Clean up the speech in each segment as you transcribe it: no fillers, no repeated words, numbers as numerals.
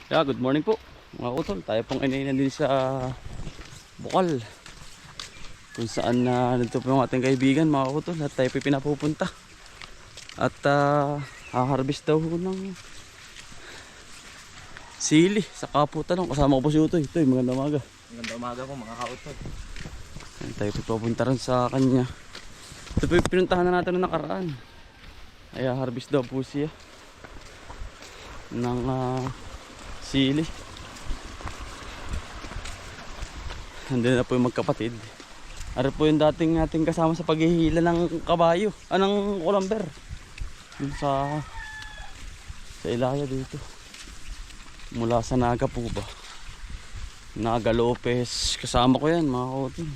Yeah, good morning po mga utol. Tayo pong inainan din sa Bukal. Kung saan nandito po yung ating kaibigan mga utol. At tayo po pinapupunta. At haharvest daw ng sili sa Kaputanong. Kasama ko po si Utoy. Utoy, magandang umaga. Magandang umaga po mga kautol. Tayo po pupunta rin sa kanya. Ito po yung pinuntahan na natin na nakaraan. Ay harvest daw po siya ng sili. Andun na po yung magkapatid. Ari po yung dating nating kasama sa paghihila ng kabayo, ng kulamber. Yun sa Ilaya dito. Mula sa Naga po ba? Naga Lopez. Kasama ko yan mga kautin.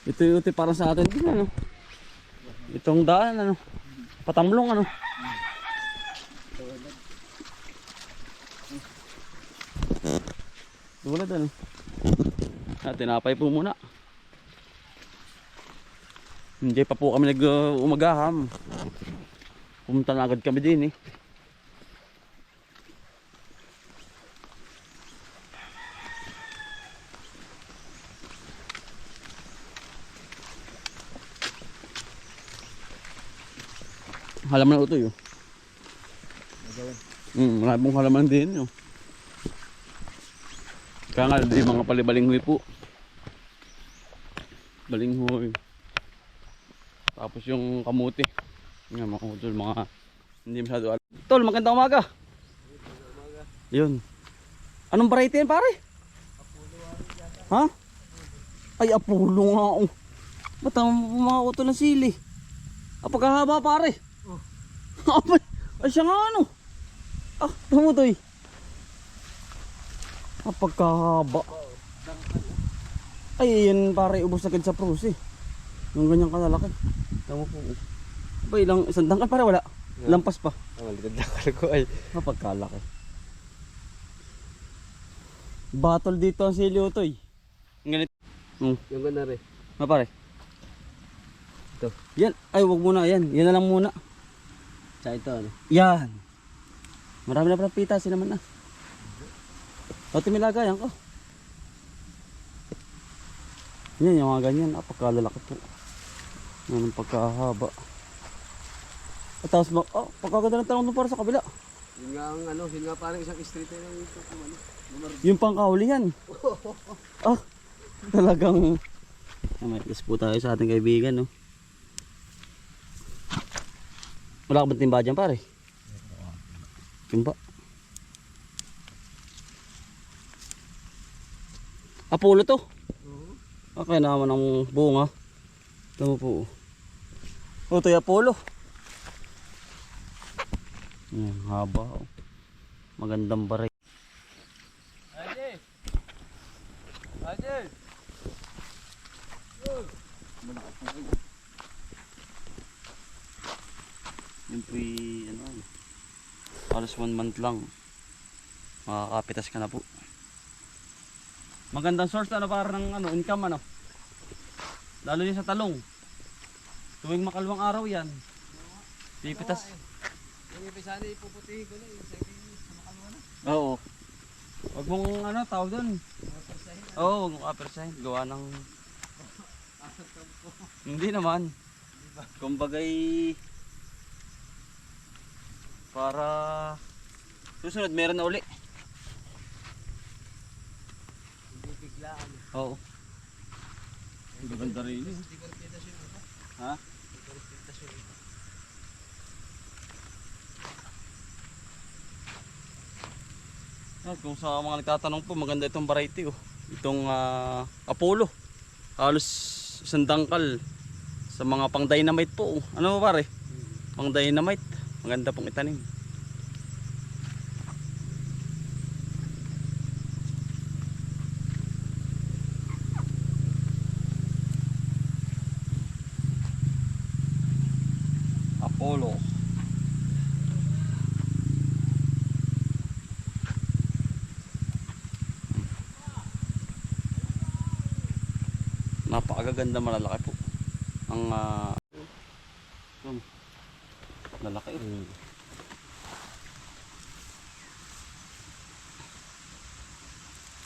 Ito yung parang sa atin din ano. Itong daan ano. Patamlong ano. Tulad ano. Tinapay po muna. Hindi pa po kami nag-umagaham. Pumunta na agad kami din eh. Halaman na ito yun. Marami pong halaman din yun. Kaya nga di mga palibalinghoy po. Balinghoy. Tapos yung kamuti. Yan mga utol, mga hindi masyado alam. Tol, magandang umaga. Yun. Anong variety yan pare? Ha? Ay, Apollo nga oh. Ba't ang mga utol ng sili? Pagkahaba pare. Ay siya nga ano. Tumutoy. Pagkahaba. Ay yan pare, ubos agad sa prus eh. Yung ganyang kalalaki. Tama po. Ba ilang isang dangkal pare wala. Lampas pa. Malitad dangkal ko ay. Pagkalaki. Battle dito ang sili Utoy. Ganito. Yung ganda rin. Pare. Ito. Yan. Ay wag muna yan. Yan na lang muna. Sa ito ano? Yan. Marami na pala pitasin naman na. Timilagayan ko. Yan yung mga ganyan. Pagkalalaki po. Yan ang pagkahaba. At tapos pagkaganda ng tanong doon para sa kabila. Yun nga ang ano, yun nga parang isang street na ito. Yung pangkahulihan. Talagang may gusto po tayo sa ating kaibigan no. Wala ka ba timba dyan pare? Timba. Apollo to? Okay naman ang bunga. Ito mo po. Ito yung Apollo. Haba. Magandang baray. Ajay! Ajay! Yun po halos 1 month lang. Makakapitas ka na po. Magandang source para ng income ano. Lalo yun sa talong. Tuwing makalawang araw yan. Pipitas. Yung ipisana ipuputihin ko na yung sa makalwa na. Oo. Wag mong tawag doon. Oo, wag mong apersahin. Gawa ng hindi naman. Kumbagay para susunod meron na uli. Hindi biglaan. Oo. Ganda rin yun. Ha? Kung sa mga nagtatanong po, maganda itong variety oh. Itong Apollo. Halos isang dangkal sa mga pang dynamite po. Ano pare? Pang dynamite. Maganda pong itanim. Apollo. Napakaganda, malalaki po ang Lalaki eh.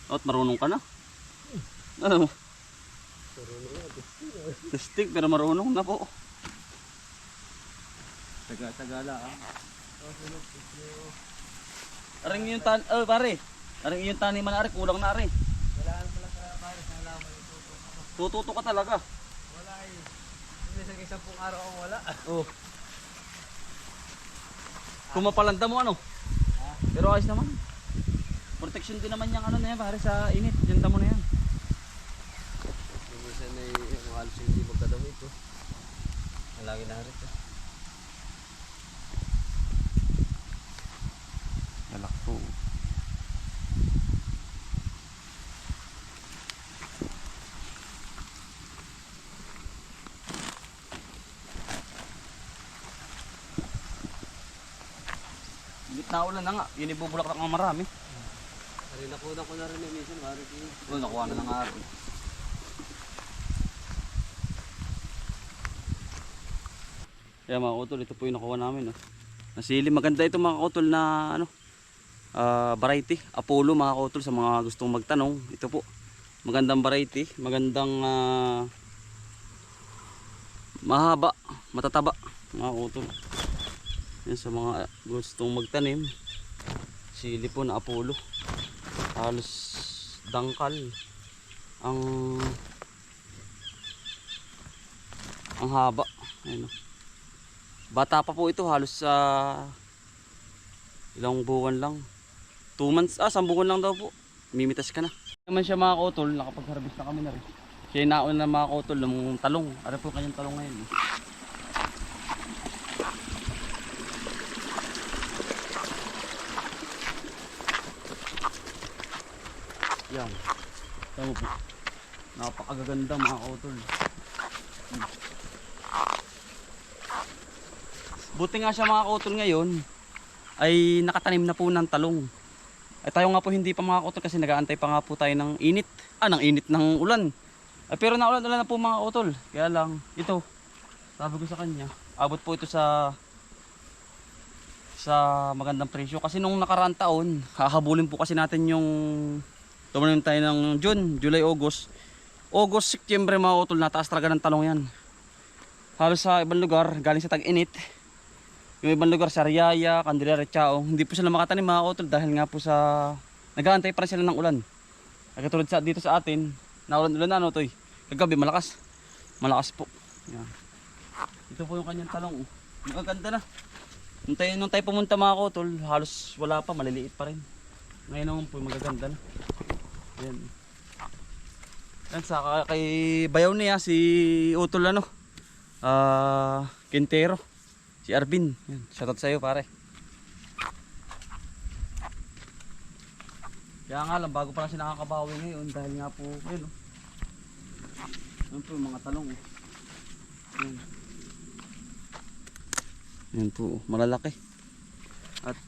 At marunong ka na. Ano? Testing pero marunong na po. Taga lang. Aring yung tan pare. Aring yung taniman na ari kulang na ari. Wala na pala sa pare sa halaman ito. Tututo ka talaga. Wala eh. Hindi sa 10 araw ang wala. Oh. Kung mapalanda mo ano? Pero ayos naman. Protection din naman yung ano na yan pare sa init. Yung damo na yan. Minsan ay yung halos hindi magkadami ito. Lagi na harit eh. Lalakto. Gitna ulan na nga. Yun ibubulak ng marami. Nakunan ko na rin eh minsan. Oh, nakuha na ng araw. Kaya mga kutol, ito po yung nakuha namin. Oh. Nasili, maganda ito mga kutol na ano, variety. Apollo mga kutol sa mga gustong magtanong. Ito po, magandang variety, magandang mahaba, matataba mga kutol. Yan sa mga gustong magtanim. Sili po na Apollo. Halos dangkal ang haba. Ayun, bata pa po ito, halos ilang buwan lang, 2 months, 1 buwan lang daw po, mimitas ka na naman siya mga kotol. Nakapag-harvest na kami na rin. Siya yung nauna na mga kotol ng talong. Ano po kanyang talong ngayon eh. Yan. Tama po. Napakaganda mga kautol. Buti nga siya mga kautol ngayon ay nakatanim na po ng talong. Ay tayo nga po hindi pa mga kautol kasi nag-aantay pa nga po tayo ng init. Ng init ng ulan. Ay pero naulan-ulan na po mga kautol. Kaya lang ito, sabi ko sa kanya, abot po ito sa magandang presyo. Kasi nung nakaraang taon, hahabulin po kasi natin yung tumanim tayo ng June, July, August, September mga utol, nataas talaga ng talong yan. Halos sa ibang lugar, galing sa tag-init. Yung ibang lugar, sa Riyaya, Candelaria, Chao, hindi po sila makatanim mga utol dahil nga po sa nag-aantay pa rin sila ng ulan. Katulad dito sa atin, naulan-ulan na ano to eh. Kagabi malakas. Malakas po. Yan. Ito po yung kanyang talong. Magaganda na. Nung tayo pumunta mga utol, halos wala pa, maliliit pa rin. Ngayon naman po magaganda na. Yan. Yan sa kay bayaw niya si Utol ano. Quintero. Si Arvin. Yan, shoutout sa iyo pare. Kaya nga lang bago pa lang siya nakakabawi ngayon dahil nga po ayun oh. Yan po yung mga talong oh. Yan. Yan po, malalaki. At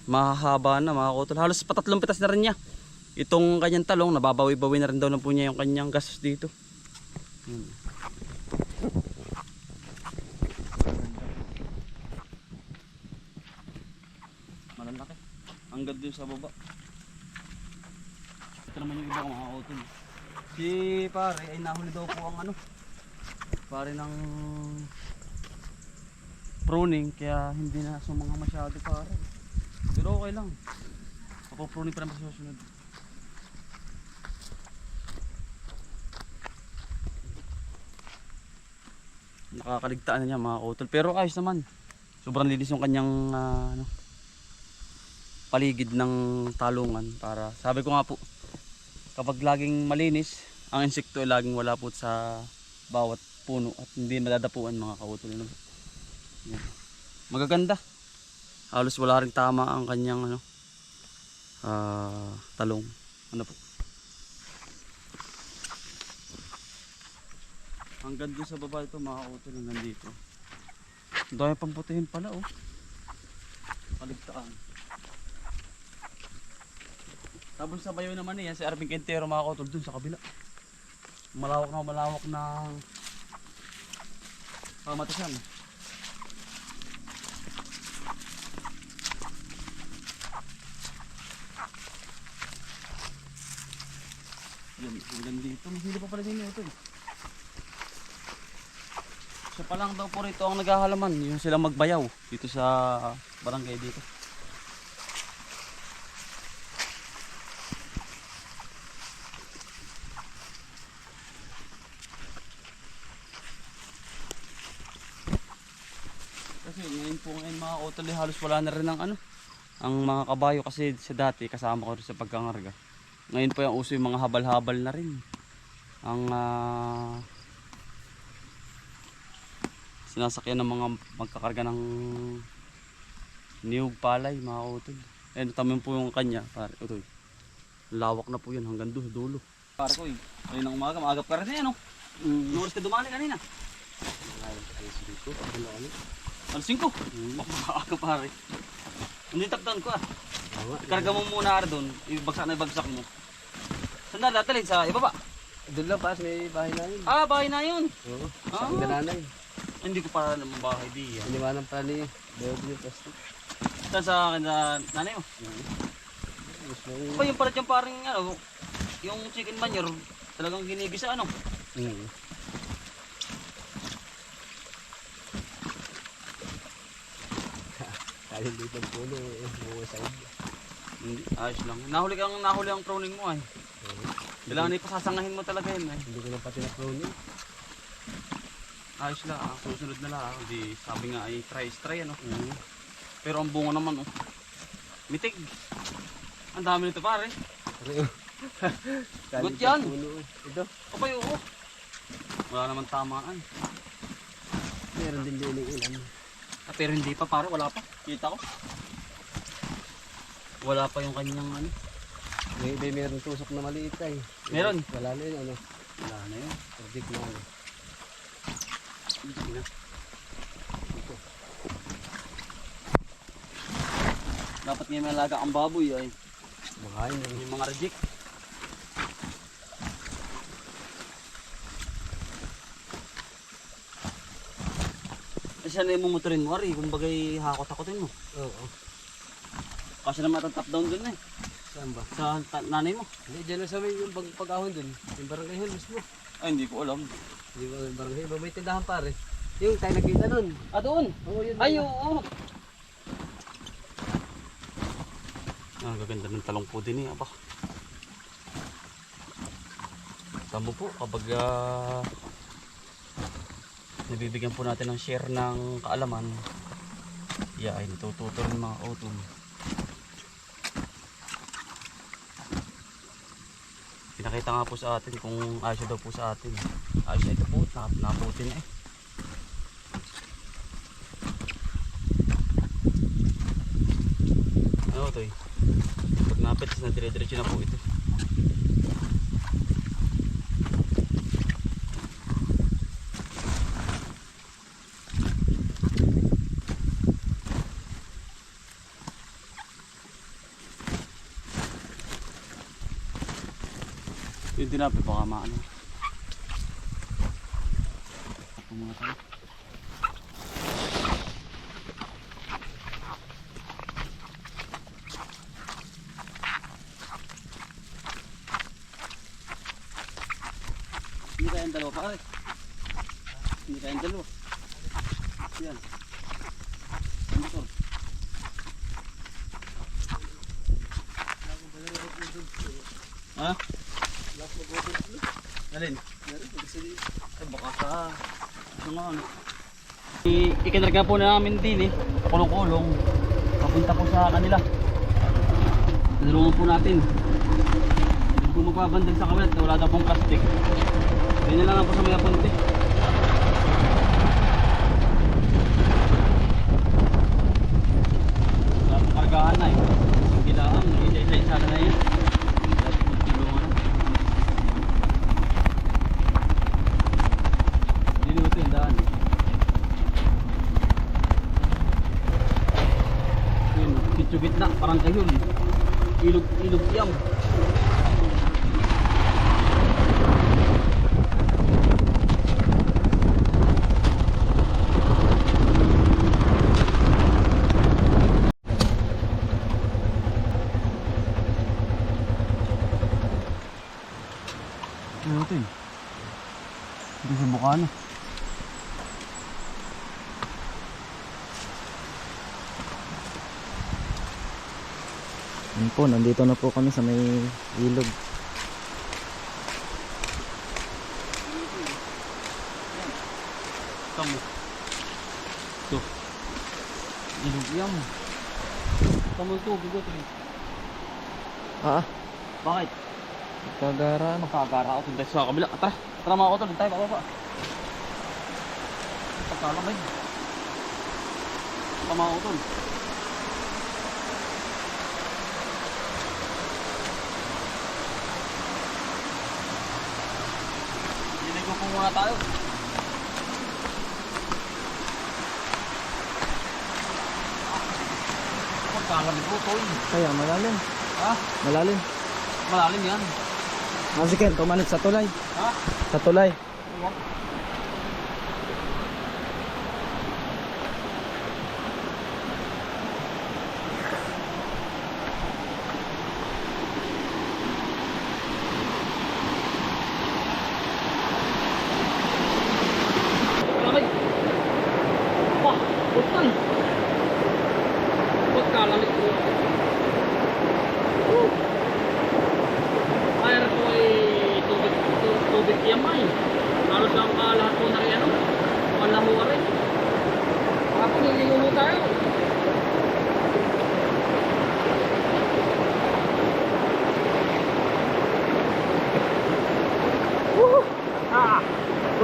mahahaba na mga kutol. Halos patatlong pitas na rin niya. Itong kanyang talong, nababawi-bawi na rin daw na po niya yung kanyang gastos dito. Yan. Malalaki. Hanggang dun sa baba. Ito naman yung iba mga kutol. Si pare ay nahuli daw po ang ano. Pare ng pruning kaya hindi na sumanga masyado pare. Pero okay lang. Pruning pa naman sa susunod. Nakakaligtaan na niya mga kutol. Pero ayos naman. Sobrang linis yung kanyang paligid ng talungan. Para sabi ko nga po, kapag laging malinis, ang insekto ay laging wala po sa bawat puno at hindi madadapuan mga kutol. Yan. Magaganda. Halos wala rin tama ang kanyang talong. Ano po? Hanggang doon sa baba ito mga kautol na nandito. Ang dami pang putihin pala oh. Kaligtaan. Tapos sa bayo naman yan si Arvin Quintero mga kautol dun sa kabila. Malawak na pamatasan. Hanggang dito. Hindi pa pala din ito eh. Siya pa lang daw po rito ang naghahalaman. Yung sila magbayaw dito sa barangay dito. Kasi ngayon po ngayon mga utol halos wala na rin ang ano. Ang mga kabayo kasi sa dati kasama ko rin sa pagkangarga. Ngayon po yung uso yung mga habal-habal na rin. Ang sinasakyan ng mga magkakarga ng niyog palay mga utol. Ayun tamin po yung kanya pare utol. Lawak na po yun hanggang dulo. Pare ko eh. Ayun ang umaga, maagap ka rin eh ano. Nuwas ka dumali kanina. Ayos dito. Ano? Alas 5. Maaga pare. Hindi takdan ko ah. Tama. Ikarga mo muna ara doon, ibagsak na ibagsak mo. Saan na latalin sa ibaba? Doon lang pas may bahay namin. Ah, bahay na yun. Oo. Ah. Sa Gananay. Hindi ko para naman bahay di yan. Iniwanan pa ni Beo yung plastic. Saan sa akin na nanay mo? Gusto Pa yung pala dyan parang ano, yung chicken manure, talagang ginigisa ano. Kaya dito ang puno. Mga side. Hindi, ayos lang. Nahuli ang pruning mo ay. Kailangan ipasasangahin mo talaga yun ay. Hindi ko na pati na-pruning. Ayos lang, susunod na lang. Di, sabi nga ay try ano. Pero ang bunga naman oh. Mitig. Ang dami nito pare. Good yan. Ito. Kapay oo. Wala naman tamaan. Meron din din yung ilan. Ah, pero hindi pa pare, wala pa. Kita ko. Wala pa yung kanyang ano. May meron tusok na maliit ay. Meron? Wala na yun ano. Wala na yun. Project na ano. Sige na. Dapat ngayon may alaga ang baboy ay. Makain na. Yung mga reject. Kasi na yung mumotorin mo ari, kumbagay hakot-hakotin mo. Oo. Kasi na matatap down dun eh. Saan ba? Sa nanay mo. Hindi, dyan na sa may yung pag-ahon dun. Yung barangay hall mismo. Ay hindi ko alam. Hindi ba yung barangay? Ba may tindahan pare? Yung tayo nakita dun. Ah doon? Oo, yun. Ay oo. Ang gaganda ng talong po din eh. Aba. Tamo po kapag nabibigyan po natin ng share ng kaalaman. Yeah, ay natututo rin mga utol. Pinakita nga po sa atin kung ayos daw po sa atin. Ayos na ito po, naputin na eh. Ano ito eh? Pag napit, na dire-diretso na po ito. Yung tinapit baka maano. Ako mga talo. Hindi kayang dalawa pare. Hindi kayang dalawa. Yan. Ang motor. Ha? Alin? Ay baka sa ano. Ikinarga po namin din eh. Kulong-kulong. Papunta po sa kanila. Tulungan po natin. Hindi po magbabandag sa kawilat. Wala daw pong plastic. Ganyan na lang po sa mga punti. Wala pong kargaan na eh. Hindi lang. Isa-isa na yun. Tulungan na. Ito yung daan. Yun, sityo gitna, parang kayon. Ilog yam. Yun po, nandito na po kami sa may ilog. Tamo. Ito. Ilog yan. Tamo ito, bigot rin. Ah, Bakit? kagara ano. Makagara ako tayo sa kabila. Tara, tara mga utol, tayo bababa. Pagkalamay. Tara mga utol. Dinigo po muna tayo. Pagkalamay po, tol. Kaya malalim. Ha? Malalim. Malalim yan. Kasi Ken, tumanit sa tulay. Ha? Sa tulay. Kalamay. Wah, utol. Pagkalamay po. Kaya po ay tubig yamay. Halos lang lahat po na rin ano. Wala mo rin. Tapos niligo mo tayo. Woo! Ah!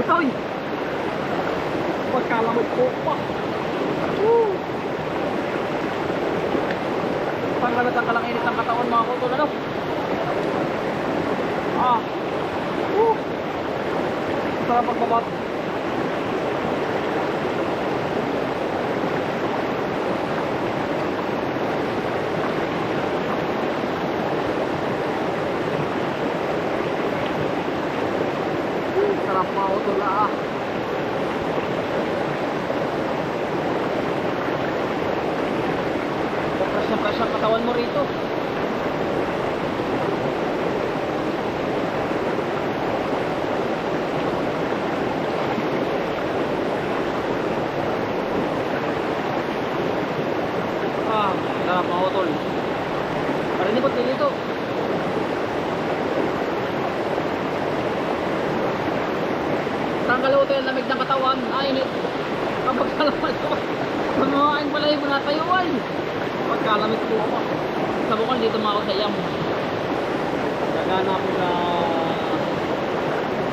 Utoy! Pagkalamot po pa. Woo! Panglalat ang kalanginit ng katawan mga kutol ano? Ah! Woo! Sarap pagbabat. Sarap mga kutol ah. Press ang katawan mo rito. Ah, sarap mga utol. Parinipot din dito. Tanggal ito yung lamig ng katawan. Ay, init. Kapag kalaman ko. Mamakain pala yung natayo ay. Pagkalamit po ako. Sa bukal dito mga ako sa iyam. Nagana po na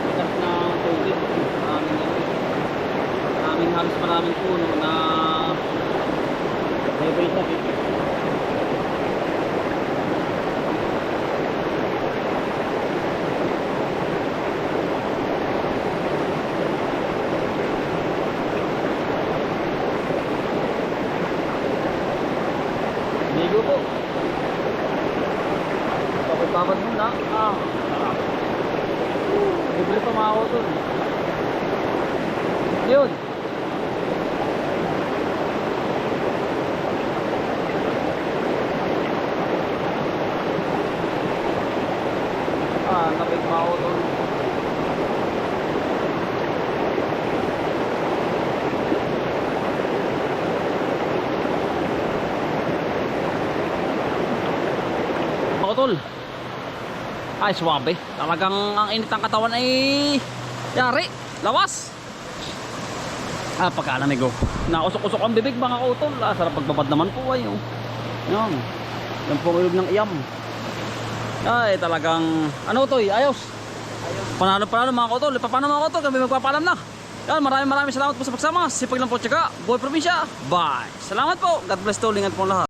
ikas na tubig. Maraming halos maraming puno na may sakit. Ligo po. Pagpapad muna. Ah. Libre pa mga auto. Yun. Ah, kapit mga auto. Tol. Ay, swabe. Talagang ang init ng katawan ay yari, lawas. Ah, pagkalamig oh. Nausok-usok ang bibig mga kautol. Ah, sarap pagbabad naman po ay oh. Yan. Yan po ilog ng iyam. Ay, talagang ano to eh, ayos. Panalo mga kautol. Paano mga kautol? Kami magpapaalam na. Yan, maraming salamat po sa pagsama. Sipag lang po tsaka. Buhay probinsya. Bye. Salamat po. God bless to. Lingat po lahat.